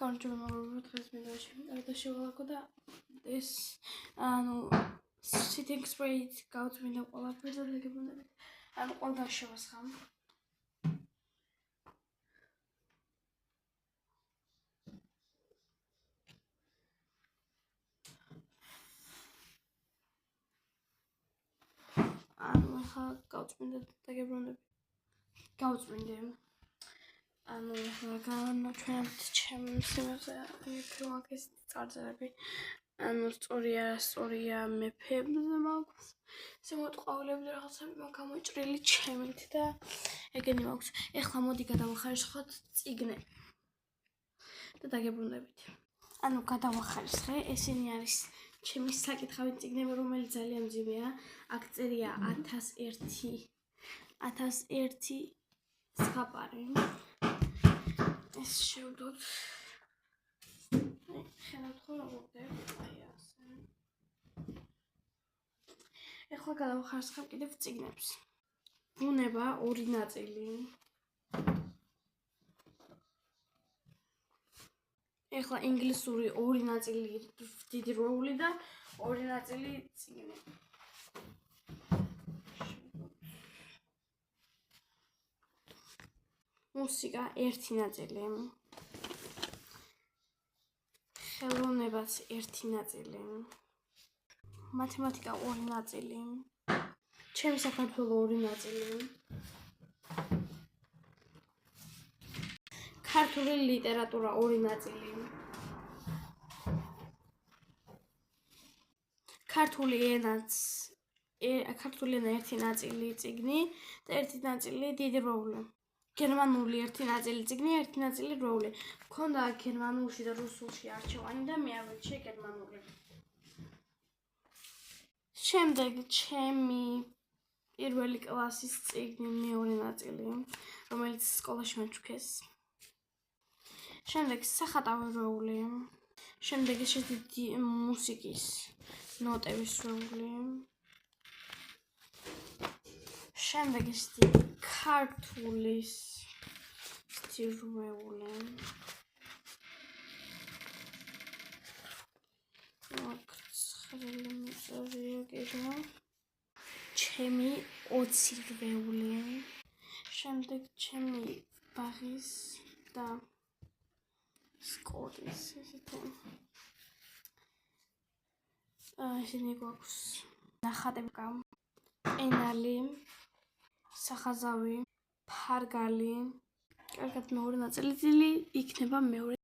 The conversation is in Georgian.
განჯობებად დღეს მინდა შემიტარდა შევალაგო და ეს sitting spray გავწმინდა ყველაფერს და დაგებრუნებით ყველგან შევასხამ ახლა გავწმინდა და დაგებრუნებით გავწმინდე განაჩვენებთ ჩემს იმაზე ფილმაკის წარწერები სწორია მეფებზე მაქვს შემოტყავლები რაღაცები მაქვს გამოჭრილი ჩემით და ეგენი მაქვს ეხლა მოდი გადავახარისხოთ წიგნები და დაგებრუნებით გადავახარისხე ესენი არის ჩემი საკითხავით წიგნები რომელიც ძალიან მძიმეა აქ წერია 1001 ზღაპარი ეს შევდოთ ხედავთ ხო როგორ აი ასე ეხლა გადავახარისხებ კიდევ წიგნებს ბუნება ორი ნაწილი ეხლა ინგლისური ორი ნაწილი დიდი როული და ორი ნაწილი წიგნი მუსიკა ერთი ნაწილი ხელოვნებაც ერთი ნაწილი მათემატიკა ორი ნაწილი ჩემი საქართველო ორი ნაწილი ქართული ლიტერატურა ორი ნაწილი ქართული ენა ერთი ნაწილი წიგნი და ერთი ნაწილი დიდი როული გერმანული ერთი ნაწილი წიგნი ერთი ნაწილი როული მქონდა გერმანულში და რუსულში არჩევანი და მე ავირჩიე გერმანული შემდეგ ჩემი პირველი კლასის წიგნი მეორე ნაწილი რომელიც სკოლაში მაჩუქეს შემდეგ სახატავი როული შემდეგ ესეთი მუსიკის ნოტების როული შემდეგ ესეთი ქართულის როული ჩემი 20 რვეული შემდეგ ჩემი ბაღის და სკოლის ესენი გვაქვს ნახატები პენალი სახაზავი ფარგალი კარგად მეორე ნაწილი იქნება მეორე